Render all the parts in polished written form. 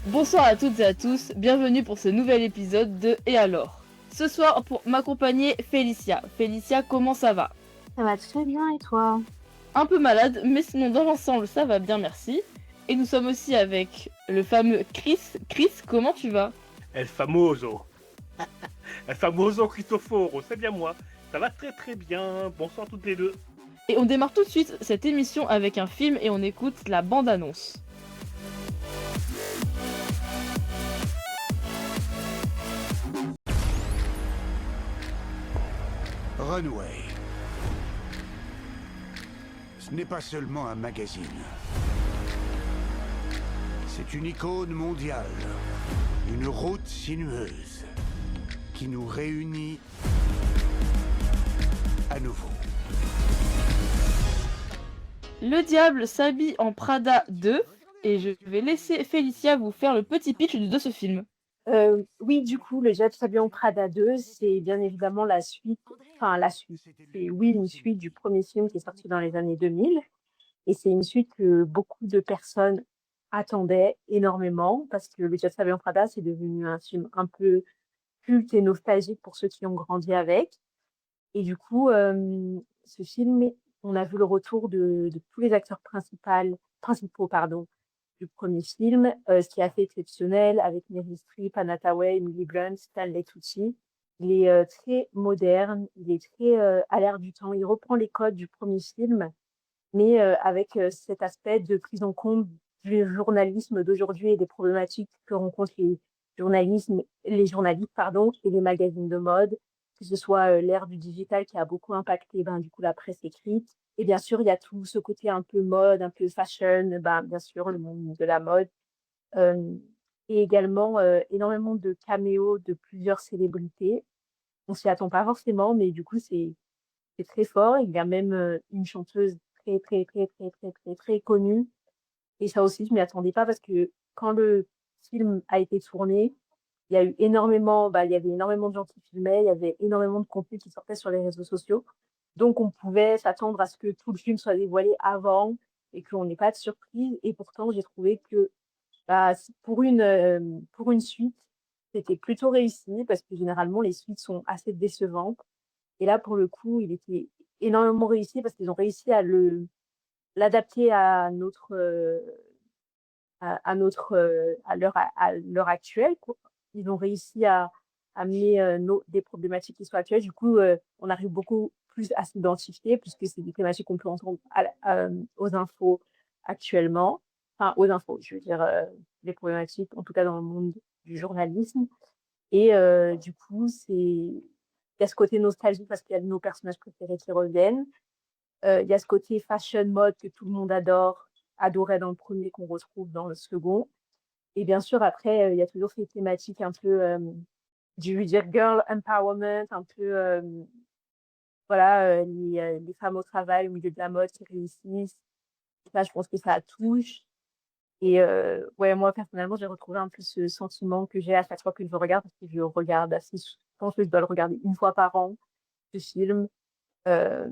Bonsoir à toutes et à tous, bienvenue pour ce nouvel épisode de Et alors? Ce soir, pour m'accompagner, Félicia. Félicia, comment ça va? Ça va très bien et toi? Un peu malade, mais sinon dans l'ensemble ça va bien, merci. Et nous sommes aussi avec le fameux Chris. Chris, comment tu vas? El famoso. El famoso Cristoforo, c'est bien moi. Ça va très très bien. Bonsoir toutes les deux. Et on démarre tout de suite cette émission avec un film et on écoute la bande-annonce. Runway. Ce n'est pas seulement un magazine. C'est une icône mondiale. Une route sinueuse qui nous réunit à nouveau. Le diable s'habille en Prada 2 et je vais laisser Félicia vous faire le petit pitch de ce film. Oui, du coup, le Jet Sabian Prada 2, c'est bien évidemment la suite, enfin la suite. C'est oui, une suite du premier film qui est sorti dans les années 2000. Et c'est une suite que beaucoup de personnes attendaient énormément parce que le Jet Sabian Prada, c'est devenu un film un peu culte et nostalgique pour ceux qui ont grandi avec. Et du coup, ce film, on a vu le retour de tous les acteurs principaux, pardon, du premier film, ce qui a fait exceptionnel avec Meryl Streep, Anna Thaoué, Emily Blunt, Stanley Tucci. Il est très moderne, il est très à l'air du temps. Il reprend les codes du premier film, mais avec cet aspect de prise en compte du journalisme d'aujourd'hui et des problématiques que rencontrent les journalistes, pardon, et les magazines de mode, que ce soit l'ère du digital qui a beaucoup impacté du coup la presse écrite. Et bien sûr, il y a tout ce côté un peu mode, un peu fashion, bien sûr, le monde de la mode. Euh, et également énormément de caméos de plusieurs célébrités. On s'y attend pas forcément, mais du coup, c'est très fort. Il y a même une chanteuse très, très, très, très, très, très, très connue. Et ça aussi, je m'y attendais pas parce que quand le film a été tourné, il y avait énormément de gens qui filmaient, il y avait énormément de contenu qui sortait sur les réseaux sociaux. Donc, on pouvait s'attendre à ce que tout le film soit dévoilé avant et qu'on n'ait pas de surprise. Et pourtant, j'ai trouvé que pour une suite, c'était plutôt réussi parce que généralement, les suites sont assez décevantes. Et là, pour le coup, il était énormément réussi parce qu'ils ont réussi à l'adapter à l'heure actuelle, quoi. Ils ont réussi à amener des problématiques qui sont actuelles. Du coup, on arrive beaucoup plus à s'identifier puisque c'est des thématiques qu'on peut entendre aux infos actuellement. Enfin, aux infos, je veux dire, les problématiques, en tout cas dans le monde du journalisme. Et du coup, il y a ce côté nostalgique parce qu'il y a nos personnages préférés qui reviennent. Il y a ce côté fashion mode que tout le monde adorait dans le premier, qu'on retrouve dans le second. Et bien sûr, après, il y a toujours ces thématiques un peu du dire girl empowerment, un peu voilà, les femmes au travail, au milieu de la mode qui réussissent. Là, je pense que ça touche. Et ouais, moi, personnellement, j'ai retrouvé un peu ce sentiment que j'ai à chaque fois que je le regarde, parce que je regarde assez, je pense que je dois le regarder une fois par an, ce film. En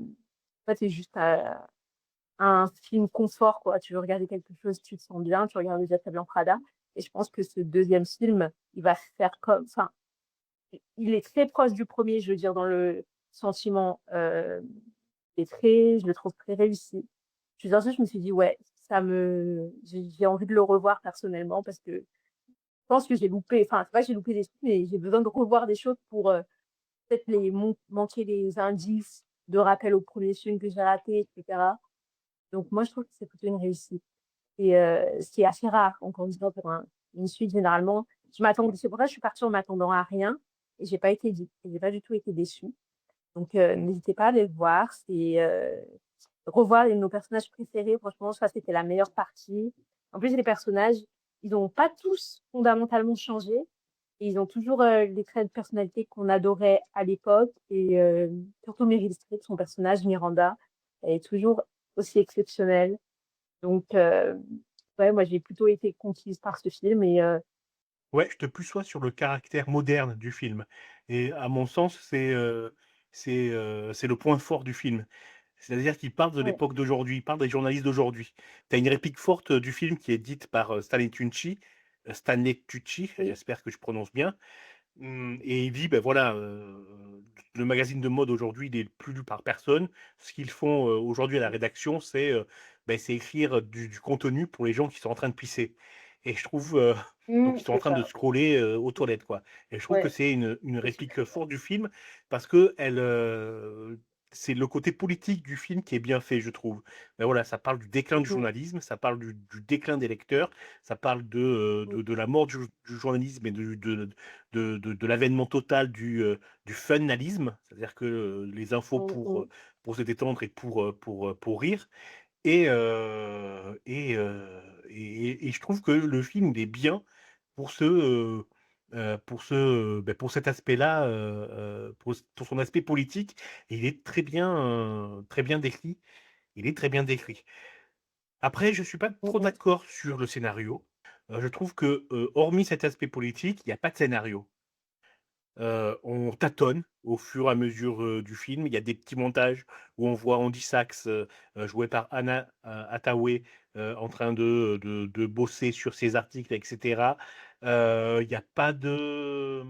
fait, c'est juste un film confort, quoi. Tu veux regarder quelque chose, tu te sens bien, tu regardes déjà Blanc Prada. Et je pense que ce deuxième film, il va faire comme, enfin, il est très proche du premier, je veux dire, dans le sentiment. Je le trouve très réussi. Je suis sortie, je me suis dit, ouais, j'ai envie de le revoir personnellement parce que je pense que j'ai loupé, enfin, c'est pas que j'ai loupé des trucs, mais j'ai besoin de revoir des choses pour peut-être manquer les indices de rappel au premier film que j'ai raté, etc. Donc, moi, je trouve que c'est plutôt une réussite. Et ce qui est assez rare en candidat pour une suite, généralement. C'est pour ça que je suis partie en m'attendant à rien et j'ai pas du tout été déçue. Donc, n'hésitez pas à aller le voir. Revoir nos personnages préférés. Franchement, ça, c'était la meilleure partie. En plus, les personnages, ils n'ont pas tous fondamentalement changé. Et ils ont toujours les traits de personnalité qu'on adorait à l'époque. Et surtout Meryl Streep, son personnage, Miranda, elle est toujours aussi exceptionnelle. Donc, ouais, moi, j'ai plutôt été conquise par ce film. Et Ouais, je te plus sois sur le caractère moderne du film. Et à mon sens, c'est le point fort du film. C'est-à-dire qu'il parle de ouais, l'époque d'aujourd'hui, il parle des journalistes d'aujourd'hui. Tu as une réplique forte du film qui est dite par Stanley Tucci. Stanley Tucci, Oui. j'espère que je prononce bien. Et il dit, ben voilà, le magazine de mode aujourd'hui, il est plus lu par personne. Ce qu'ils font aujourd'hui à la rédaction, c'est écrire du contenu pour les gens qui sont en train de pisser. Et je trouve, donc ils sont en C'est train de ça. scroller aux toilettes, quoi. Et je trouve que Ouais, c'est une c'est super réplique ça. forte du film parce que c'est le côté politique du film qui est bien fait, je trouve. Ben voilà, ça parle du déclin du Mhm. journalisme, ça parle du déclin des lecteurs, ça parle Oui. de la mort du journalisme et de l'avènement total du funalisme, c'est-à-dire que les infos Mhm. pour se détendre et pour rire. Et je trouve que le film il est bien pour pour cet aspect-là, pour son aspect politique. Et il est très bien décrit. Il est très bien décrit. Après, je suis pas trop Mhm. d'accord sur le scénario. Je trouve que, hormis cet aspect politique, il n'y a pas de scénario. On tâtonne au fur et à mesure, du film. Il y a des petits montages où on voit Andy Sachs, joué par Anna, Hathaway, en train de bosser sur ses articles et cetera. Il y a pas de,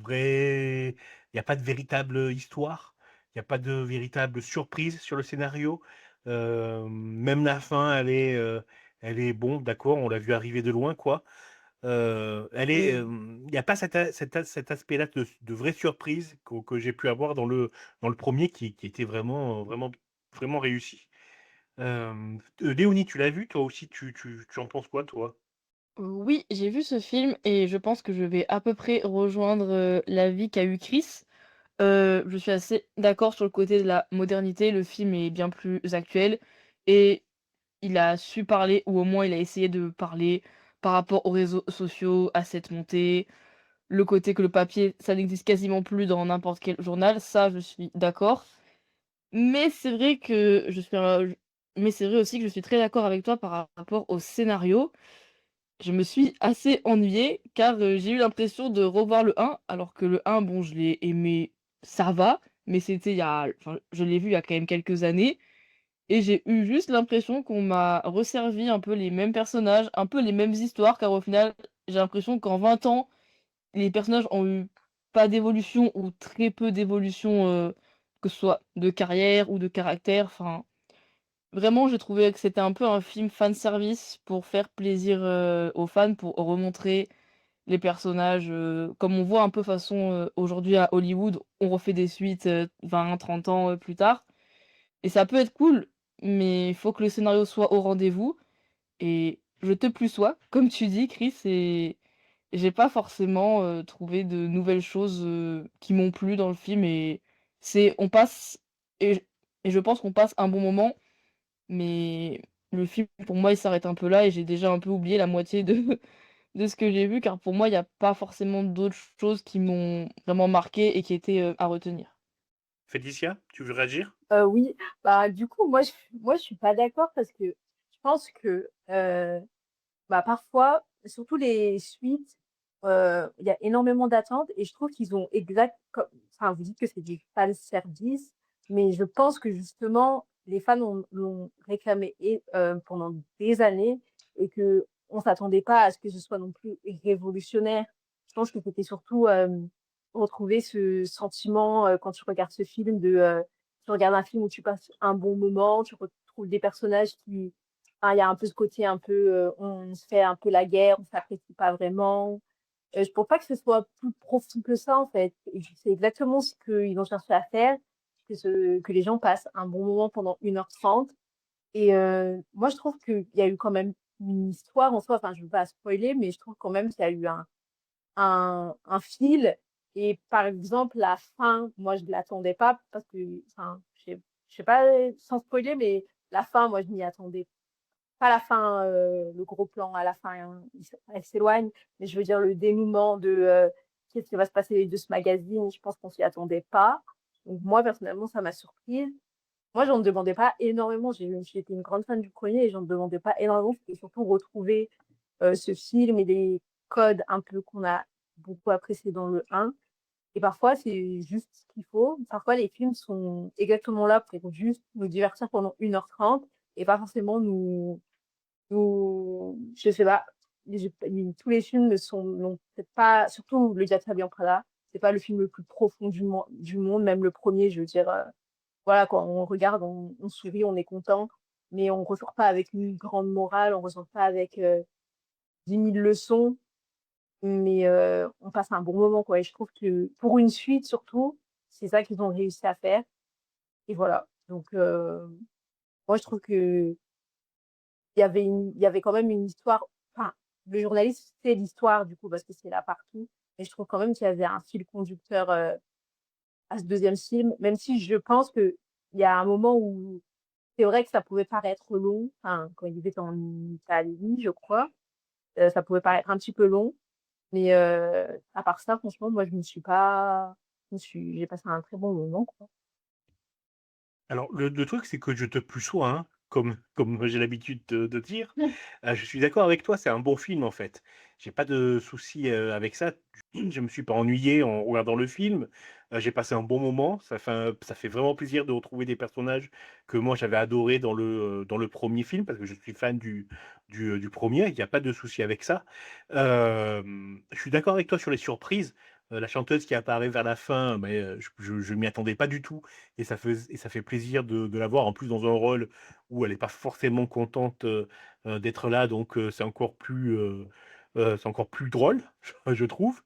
il y a pas de véritable histoire. Il y a pas de véritable surprise sur le scénario. Même la fin, elle est bon, d'accord, on l'a vu arriver de loin, quoi. Oui. Il n'y a pas cet aspect-là de vraie surprise que j'ai pu avoir dans le premier qui était vraiment réussi. Léonie, tu l'as vu, toi aussi, tu en penses quoi, toi? Oui, j'ai vu ce film et je pense que je vais à peu près rejoindre, l'avis qu'a eu Chris. Je suis assez d'accord sur le côté de la modernité, le film est bien plus actuel et il a su parler ou au moins il a essayé de parler par rapport aux réseaux sociaux, à cette montée, le côté que le papier, ça n'existe quasiment plus dans n'importe quel journal, ça je suis d'accord. Mais c'est vrai que je suis un mais c'est vrai aussi que je suis très d'accord avec toi par rapport au scénario. Je me suis assez ennuyée car, j'ai eu l'impression de revoir le un alors que le un bon, je l'ai aimé, ça va, mais c'était il y a enfin, je l'ai vu il y a quand même quelques années et j'ai eu juste l'impression qu'on m'a resservi un peu les mêmes personnages, un peu les mêmes histoires car au final, j'ai l'impression qu'en 20 ans, les personnages ont eu pas d'évolution ou très peu d'évolution, que ce soit de carrière ou de caractère, enfin, vraiment j'ai trouvé que c'était un peu un film fanservice pour faire plaisir, aux fans, pour remontrer les personnages, comme on voit un peu façon, aujourd'hui à Hollywood, on refait des suites, 20-30 ans, plus tard et ça peut être cool, mais il faut que le scénario soit au rendez-vous et je te plus sois, comme tu dis Chris et j'ai pas forcément, trouvé de nouvelles choses, qui m'ont plu dans le film et c'est on passe et et je pense qu'on passe un bon moment, mais le film pour moi il s'arrête un peu là et j'ai déjà un peu oublié la moitié de de ce que j'ai vu car pour moi il y a pas forcément d'autres choses qui m'ont vraiment marqué et qui étaient, à retenir. Félicia, tu veux réagir? Oui, bah, du coup, moi, je suis pas d'accord parce que je pense que, bah, parfois, surtout les suites, il y a énormément d'attentes et je trouve qu'ils ont enfin, vous dites que c'est du fanservice, mais je pense que justement, les fans l'ont réclamé pendant des années et que on s'attendait pas à ce que ce soit non plus révolutionnaire. Je pense que c'était surtout, retrouver ce sentiment, quand tu regardes ce film tu regardes un film où tu passes un bon moment, tu retrouves des personnages qui enfin, il y a un peu ce côté un peu, on se fait un peu la guerre, on s'apprécie pas vraiment. Je pense pas que ce soit plus profond que ça, en fait. Et c'est exactement ce qu'ils ont cherché à faire, que les gens passent un bon moment pendant 1h30. Et moi, je trouve qu'il y a eu quand même une histoire en soi. Enfin, je veux pas spoiler, mais je trouve quand même qu'il y a eu un fil. Et par exemple, la fin, moi, je ne l'attendais pas parce que, enfin, je sais pas, sans spoiler, mais la fin, moi, je m'y attendais pas la fin, le gros plan à la fin, hein, elle s'éloigne, mais je veux dire le dénouement de qu'est-ce qui va se passer de ce magazine, je pense qu'on s'y attendait pas. Donc moi, personnellement, ça m'a surprise. Moi, j'en demandais pas énormément. J'étais une grande fan du premier et j'en demandais pas énormément. C'était surtout retrouver ce film et les codes un peu qu'on a beaucoup appréciés dans le un. Et parfois, c'est juste ce qu'il faut. Parfois, les films sont exactement là pour juste nous divertir pendant 1h30 et pas forcément je sais pas, tous les films n'ont peut-être pas, surtout Le Diable s'habille en Prada, c'est pas le film le plus profond du monde, même le premier, je veux dire, voilà, quand on regarde, on sourit, on est content, mais on ressort pas avec une grande morale, on ressort pas avec 10 000 leçons, mais on passe un bon moment, quoi. Et je trouve que pour une suite, surtout, c'est ça qu'ils ont réussi à faire. Et voilà. Donc, moi, je trouve que il y avait quand même une histoire. Enfin, le journaliste, c'est l'histoire, du coup, parce que c'est là partout. Mais je trouve quand même qu'il y avait un fil conducteur à ce deuxième film, même si je pense qu'il y a un moment où c'est vrai que ça pouvait paraître long. Enfin, quand il était en Italie, je crois, ça pouvait paraître un petit peu long. Mais à part ça, franchement, moi, je me suis pas. J'ai passé un très bon moment, quoi. Alors, le truc, c'est que je te plus sois, hein, comme j'ai l'habitude de dire. Je suis d'accord avec toi, c'est un bon film, en fait. J'ai pas de souci avec ça. Je me suis pas ennuyé en regardant le film. J'ai passé un bon moment. Ça fait vraiment plaisir de retrouver des personnages que moi j'avais adorés dans le premier film, parce que je suis fan du premier. Il n'y a pas de souci avec ça. Je suis d'accord avec toi sur les surprises. La chanteuse qui apparaît vers la fin, mais je m'y attendais pas du tout. Et ça fait plaisir de la voir, en plus dans un rôle où elle n'est pas forcément contente d'être là, donc c'est encore plus drôle, je trouve.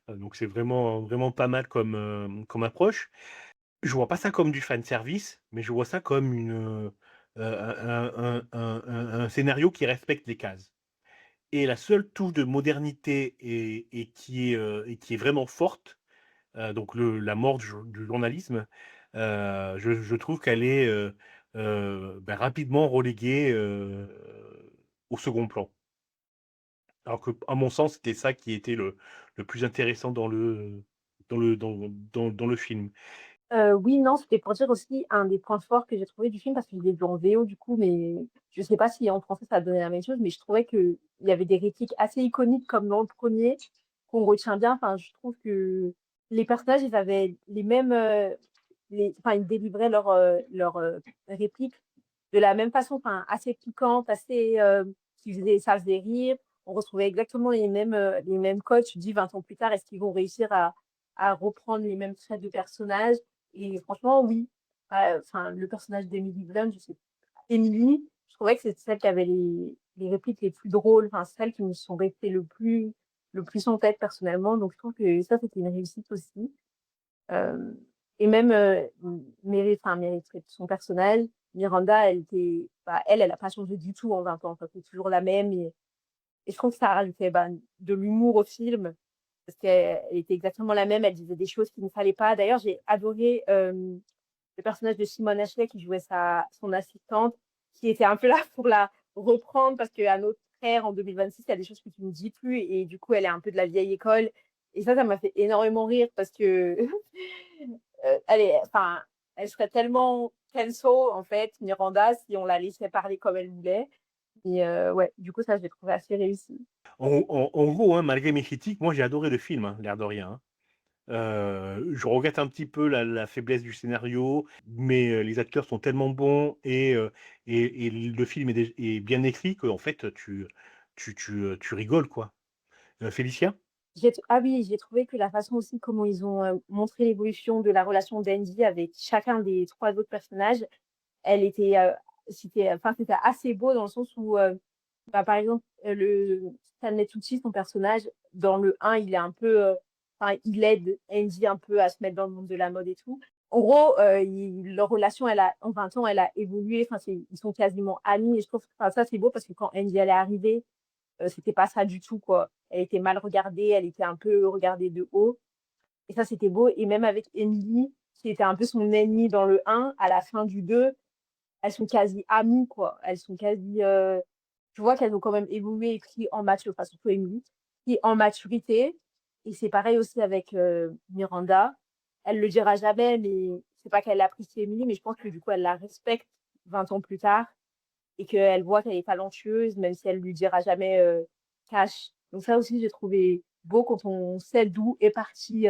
Donc c'est vraiment, vraiment pas mal comme approche. Je vois pas ça comme du fan service, mais je vois ça comme un scénario qui respecte les cases. Et la seule touche de modernité et qui est vraiment forte, donc la mort du journalisme, je trouve qu'elle est rapidement reléguée au second plan. Alors que, à mon sens, c'était ça qui était le plus intéressant dans le film. Oui, non, c'était pour dire aussi un des points forts que j'ai trouvé du film, parce que je l'ai vu en VO du coup, mais je sais pas si en français ça donnait la même chose, mais je trouvais qu'il y avait des répliques assez iconiques comme dans le premier, qu'on retient bien. Enfin, je trouve que les personnages, ils avaient les mêmes, enfin, ils délivraient leurs répliques de la même façon, enfin, assez piquante, assez, ça faisait rire. On retrouvait exactement les mêmes codes. Tu te dis 20 ans plus tard, est-ce qu'ils vont réussir à reprendre les mêmes traits de personnages? Et franchement, oui. Enfin, le personnage d'Emily Blunt, je sais Emily, je trouvais que c'est celle qui avait les répliques les plus drôles, enfin, celles qui me sont restées le plus en tête personnellement. Donc, je trouve que ça, c'était une réussite aussi. Euh, et même Meryl Streep, son personnage, Miranda, elle a pas changé du tout en 20 ans. Enfin, c'est toujours la même. Et je trouve que ça rajoutait de l'humour au film, parce qu'elle était exactement la même. Elle disait des choses qu'il ne fallait pas. D'ailleurs, j'ai adoré le personnage de Simone Ashley qui jouait son assistante, qui était un peu là pour la reprendre, parce qu'à notre ère, en 2026, il y a des choses que tu ne dis plus, et du coup, elle est un peu de la vieille école. Et ça m'a fait énormément rire, parce que enfin, elle serait tellement cancel, en fait, Miranda, si on la laissait parler comme elle voulait. Et ouais, du coup, ça, je l'ai trouvé assez réussi. En gros, hein, malgré mes critiques, moi j'ai adoré le film, hein, l'air de rien, hein. Je regrette un petit peu la faiblesse du scénario, mais les acteurs sont tellement bons et le film est bien écrit qu'en fait tu rigoles, quoi. Félicia? Ah oui, j'ai trouvé que la façon aussi comment ils ont montré l'évolution de la relation d'Andy avec chacun des trois autres personnages, elle était, enfin, c'était assez beau dans le sens où, par exemple, Stanley Tucci, son personnage, dans le 1, il est un peu, enfin, il aide Andy un peu à se mettre dans le monde de la mode et tout. En gros, leur relation, en 20 ans, elle a évolué. Enfin, ils sont quasiment amis. Et je trouve, enfin, ça, c'est beau, parce que quand Andy, elle est arrivée, c'était pas ça du tout, quoi. Elle était mal regardée, elle était un peu regardée de haut. Et ça, c'était beau. Et même avec Emily, qui était un peu son ennemie dans le 1, à la fin du 2, elles sont quasi amies, quoi. Elles sont quasi. Tu vois qu'elles ont quand même évolué et pris en maturité, enfin, surtout Emily, qui en maturité. Et c'est pareil aussi avec Miranda. Elle le dira jamais, mais c'est pas qu'elle apprécie Emily, mais je pense que du coup, elle la respecte 20 ans plus tard, et qu'elle voit qu'elle est talentueuse, même si elle lui dira jamais cash. Donc ça aussi, j'ai trouvé beau quand on sait d'où est partie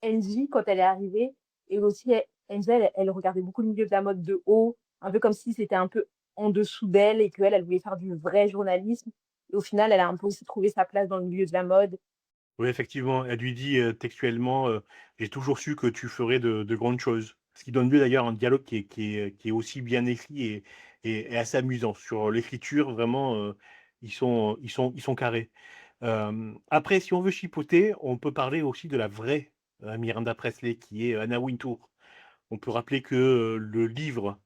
Angie quand elle est arrivée. Et aussi, Angie, elle regardait beaucoup le milieu de la mode de haut, un peu comme si c'était un peu en dessous d'elle, et qu'elle, elle voulait faire du vrai journalisme. Et au final, elle a un peu aussi trouvé sa place dans le milieu de la mode. Oui, effectivement, elle lui dit, textuellement, «J'ai toujours su que tu ferais de grandes choses». Ce qui donne lieu d'ailleurs à un dialogue qui est aussi bien écrit et assez amusant. Sur l'écriture, vraiment, ils sont carrés. Après, si on veut chipoter, on peut parler aussi de la vraie, Miranda Presley, qui est Anna Wintour. On peut rappeler que, le livre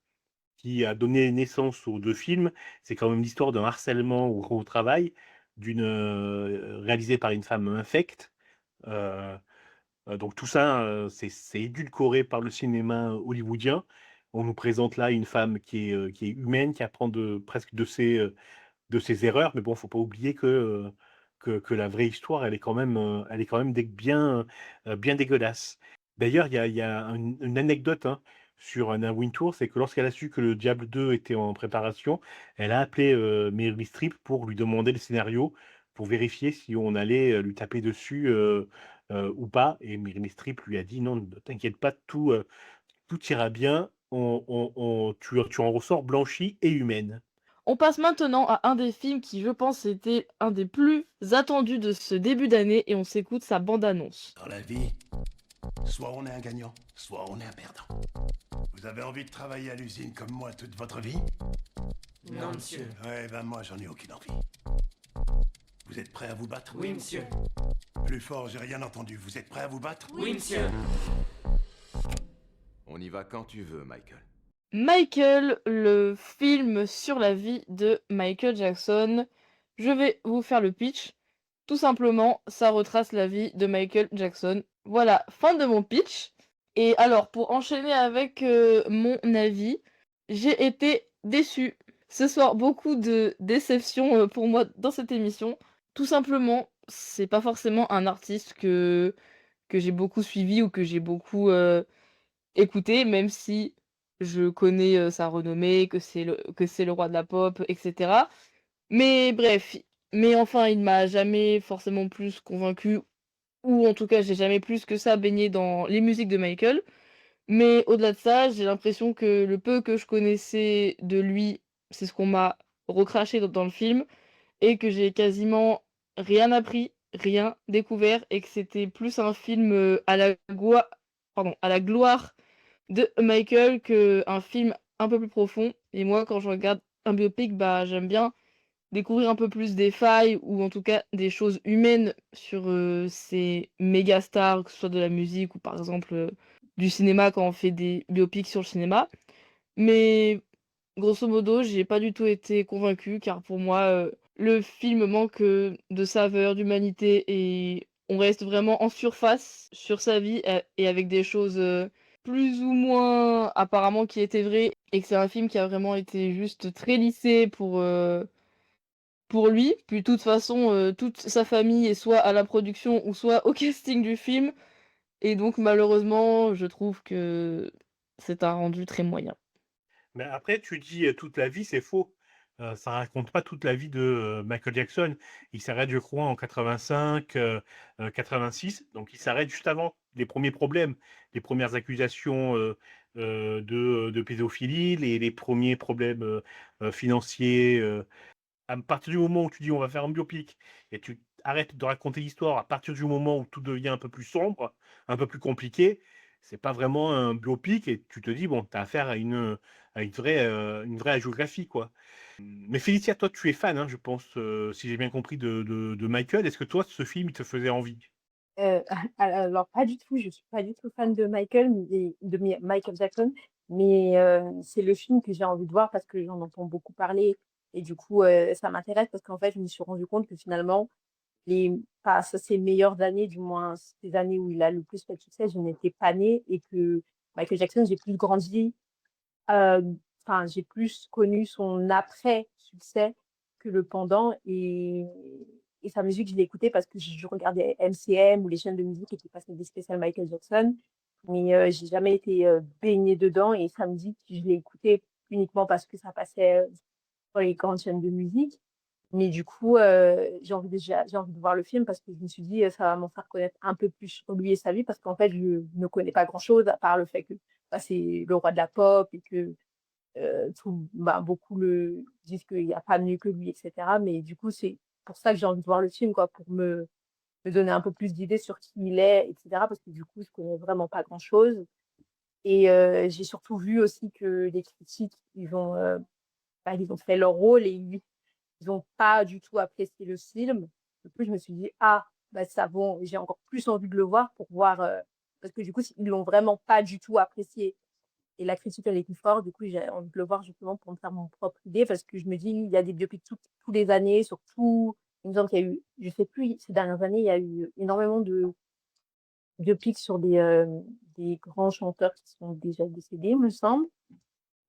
qui a donné naissance aux 2 films, c'est quand même l'histoire d'un harcèlement au travail, réalisé par une femme infecte. Heu donc tout ça, c'est édulcoré par le cinéma hollywoodien. On nous présente là une femme qui est humaine, qui apprend presque de ses erreurs, mais bon, faut pas oublier que la vraie histoire, elle est quand même bien dégueulasse. D'ailleurs, il y a une anecdote, hein, sur Anna Wintour, c'est que lorsqu'elle a su que Le Diable 2 était en préparation, elle a appelé, Meryl Streep pour lui demander le scénario, pour vérifier si on allait, lui taper dessus, ou pas, et Meryl Streep lui a dit: «Non, ne t'inquiète pas, tout ira bien, tu en ressors blanchie et humaine». On passe maintenant à un des films qui, je pense, était un des plus attendus de ce début d'année et on s'écoute sa bande-annonce. Dans la vie, soit on est un gagnant, soit on est un perdant. Vous avez envie de travailler à l'usine comme moi toute votre vie? Non, monsieur. Ouais, ben moi j'en ai aucune envie. Vous êtes prêts à vous battre? Oui, monsieur. Plus fort, j'ai rien entendu. Vous êtes prêts à vous battre? Oui, monsieur. On y va quand tu veux, Michael. Michael, le film sur la vie de Michael Jackson. Je vais vous faire le pitch. Tout simplement, ça retrace la vie de Michael Jackson. Voilà, fin de mon pitch. Et alors, pour enchaîner avec mon avis, j'ai été déçue. Ce soir, beaucoup de déception pour moi dans cette émission. Tout simplement, c'est pas forcément un artiste que j'ai beaucoup suivi ou que j'ai beaucoup écouté, même si je connais sa renommée, que c'est le roi de la pop, etc. Mais bref, mais enfin, il m'a jamais forcément plus convaincu, ou en tout cas, j'ai jamais plus que ça baigné dans les musiques de Michael. Mais au-delà de ça, j'ai l'impression que le peu que je connaissais de lui, c'est ce qu'on m'a recraché dans le film, et que j'ai quasiment rien appris, rien découvert, et que c'était plus un film à la gloire de Michael qu'un film un peu plus profond. Et moi, quand je regarde un biopic, bah, j'aime bien découvrir un peu plus des failles ou en tout cas des choses humaines sur ces méga stars, que ce soit de la musique ou par exemple du cinéma quand on fait des biopics sur le cinéma. Mais grosso modo, j'ai pas du tout été convaincue car pour moi, le film manque de saveur, d'humanité et on reste vraiment en surface sur sa vie et avec des choses plus ou moins apparemment qui étaient vraies et que c'est un film qui a vraiment été juste très lissé pour lui, puis de toute façon, toute sa famille est soit à la production ou soit au casting du film et donc malheureusement, je trouve que c'est un rendu très moyen. Mais après, tu dis, toute la vie, c'est faux. Ça raconte pas toute la vie de, Michael Jackson. Il s'arrête, je crois, en 85, 86, donc il s'arrête juste avant les premiers problèmes, les premières accusations, de pédophilie, les premiers problèmes, financiers, à partir du moment où tu dis: «On va faire un biopic» et tu arrêtes de raconter l'histoire à partir du moment où tout devient un peu plus sombre, un peu plus compliqué, c'est pas vraiment un biopic et tu te dis: «Bon, tu as affaire à une vraie hagiographie, quoi». Mais Félicia, toi, tu es fan, hein, je pense, si j'ai bien compris de Michael. Est-ce que toi, ce film, il te faisait envie? Heu, alors pas du tout, je suis pas du tout fan de Michael, mais Michael Jackson, mais c'est le film que j'ai envie de voir parce que j'en entends beaucoup parler et du coup, ça m'intéresse parce qu'en fait, je me suis rendu compte que finalement les enfin, ça ses meilleures années, du moins ces années où il a le plus fait de succès, je n'étais pas née et que Michael Jackson, j'ai plus grandi, enfin, j'ai plus connu son après succès que le pendant et sa musique, je l'ai écoutée parce que je regardais MCM ou les chaînes de musique qui passaient des spéciales Michael Jackson, mais j'ai jamais été, baignée dedans et sa musique, je l'ai écoutée uniquement parce que ça passait, sur les grandes chaînes de musique. Mais du coup, j'ai envie de voir le film parce que je me suis dit: «Ça va m'en faire connaître un peu plus sur lui et sa vie» parce qu'en fait, je ne connais pas grand-chose à part le fait que, bah, c'est le roi de la pop et que, beaucoup le disent qu'il y a pas mieux que lui et cetera. Mais du coup, c'est pour ça que j'ai envie de voir le film, quoi, pour me donner un peu plus d'idées sur qui il est, etc. Parce que du coup, je connais vraiment pas grand-chose. Et j'ai surtout vu aussi que les critiques, ils ont fait leur rôle et ils n'ont pas du tout apprécié le film. Du coup, je me suis dit, ah, bah ça bon, j'ai encore plus envie de le voir pour voir, parce que du coup, ils l'ont vraiment pas du tout apprécié. Et la critique, elle est plus forte. Du coup, j'ai envie de le voir justement pour me faire mon propre idée, parce que je me dis, il y a des biopics tous les années, surtout, il me semble qu'il y a eu, je sais plus, ces dernières années, il y a eu énormément de biopics sur des grands chanteurs qui sont déjà décédés, il me semble.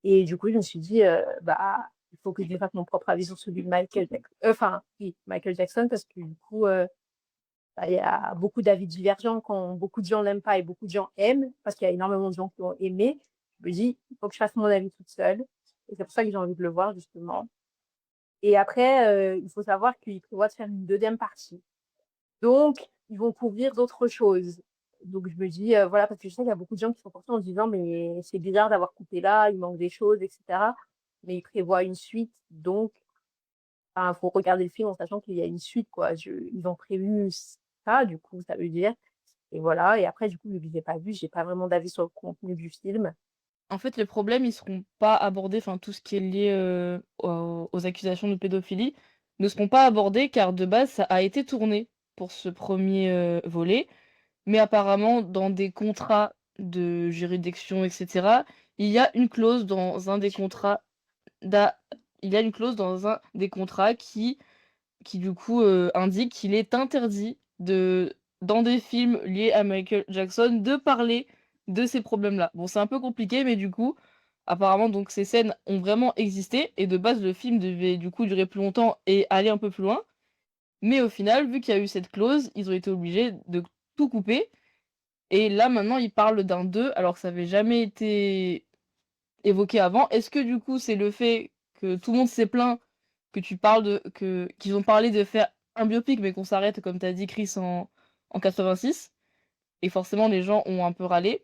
Et du coup, je me suis dit, bah, il faut que je fasse mon propre avis sur celui de Michael Jackson. Enfin, oui, Michael Jackson, parce que du coup, bah, il y a beaucoup d'avis divergents quand beaucoup de gens l'aiment pas et beaucoup de gens aiment, parce qu'il y a énormément de gens qui ont aimé. Je me dis, il faut que je fasse mon avis toute seule. Et c'est pour ça que j'ai envie de le voir, justement. Et après, il faut savoir qu'ils prévoient de faire une deuxième partie. Donc, ils vont couvrir d'autres choses. Donc, je me dis, voilà, parce que je sais qu'il y a beaucoup de gens qui sont partis en se disant, mais c'est bizarre d'avoir coupé là, il manque des choses, etc. Mais ils prévoient une suite, donc, il faut regarder le film en sachant qu'il y a une suite, quoi. Ils ont prévu ça, du coup, ça veut dire. Et voilà. Et après, du coup, vu que je l'ai pas vu, j'ai pas vraiment d'avis sur le contenu du film. En fait, les problèmes, ils seront pas abordés, enfin tout ce qui est lié, aux accusations de pédophilie, ne seront pas abordés car de base, ça a été tourné pour ce premier volet. Mais apparemment, dans des contrats de juridiction et cetera, il y a une clause dans un des contrats d'a il y a une clause dans un des contrats qui du coup, indique qu'il est interdit dans des films liés à Michael Jackson, de parler de ces problèmes-là. Bon, c'est un peu compliqué, mais du coup, apparemment, donc ces scènes ont vraiment existé et de base, le film devait du coup durer plus longtemps et aller un peu plus loin. Mais au final, vu qu'il y a eu cette clause, ils ont été obligés de tout couper et là, maintenant, ils parlent d'un 2 alors que ça avait jamais été évoqué avant. Est-ce que du coup, c'est le fait que tout le monde s'est plaint que tu parles qu'ils ont parlé de faire un biopic, mais qu'on s'arrête, comme tu as dit, Chris, en 86, et forcément, les gens ont un peu râlé.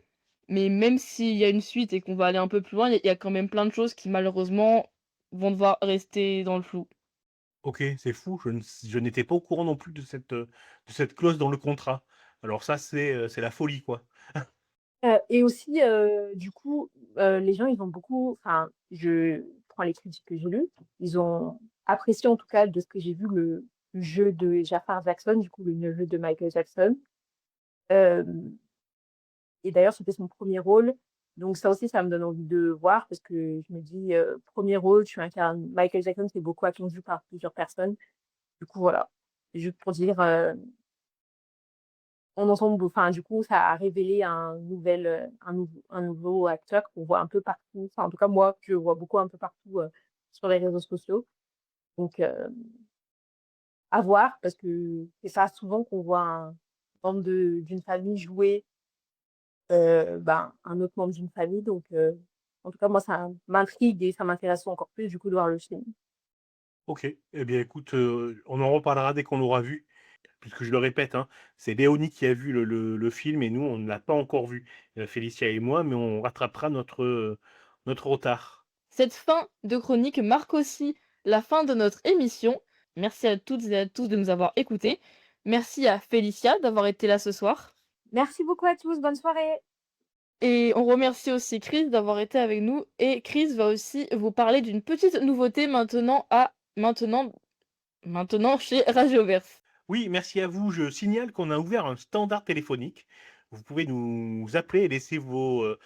Mais même s'il y a une suite et qu'on va aller un peu plus loin, il y a quand même plein de choses qui, malheureusement, vont devoir rester dans le flou. Ok, c'est fou. Je n'étais pas au courant non plus de cette clause dans le contrat. Alors ça, c'est la folie, quoi. Et aussi, du coup, les gens, ils ont beaucoup, enfin, je prends les critiques que j'ai lues, ils ont apprécié en tout cas de ce que j'ai vu le jeu de Jafar Jackson, du coup, le neveu de Michael Jackson. Euh, et d'ailleurs, c'était son premier rôle. Donc ça aussi, ça me donne envie de voir parce que je me dis, premier rôle, tu incarnes Michael Jackson, c'est beaucoup attendu par plusieurs personnes. Du coup, voilà. Juste pour dire, en ensemble, enfin, du coup, ça a révélé un nouveau acteur qu'on voit un peu partout. Enfin, en tout cas, moi, je vois beaucoup un peu partout sur les réseaux sociaux. Donc, à voir, parce que c'est pas souvent qu'on voit un membre d'une famille jouer un autre membre d'une famille. Donc, en tout cas, moi, ça m'intrigue et ça m'intéresse encore plus, du coup, de voir le film. Ok, eh bien écoute, on en reparlera dès qu'on l'aura vu, puisque je le répète, hein, c'est Léonie qui a vu le film et nous, on ne l'a pas encore vu, Félicia et moi, mais on rattrapera notre retard. Cette fin de chronique marque aussi la fin de notre émission. Merci à toutes et à tous de nous avoir écoutés. Merci à Félicia d'avoir été là ce soir. Merci beaucoup à tous. Bonne soirée. Et on remercie aussi Chris d'avoir été avec nous. Et Chris va aussi vous parler d'une petite nouveauté maintenant chez Radioverse. Oui, merci à vous. Je signale qu'on a ouvert un standard téléphonique. Vous pouvez nous appeler et laisser vos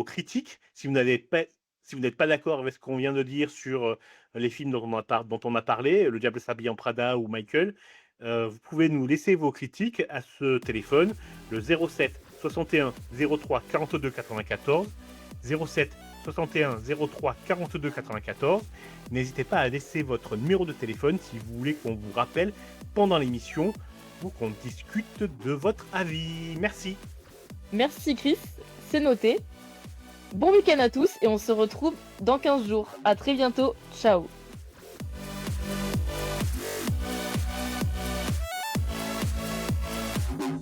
critiques si vous n'êtes pas d'accord avec ce qu'on vient de dire sur les films dont on a parlé, Le Diable s'habille en Prada ou Michael. Vous pouvez nous laisser vos critiques à ce téléphone, le 07 61 03 42 94, 07 61 03 42 94. N'hésitez pas à laisser votre numéro de téléphone si vous voulez qu'on vous rappelle pendant l'émission pour qu'on discute de votre avis. Merci. Merci Chris, c'est noté. Bon week-end à tous et on se retrouve dans 15 jours. À très bientôt. Ciao.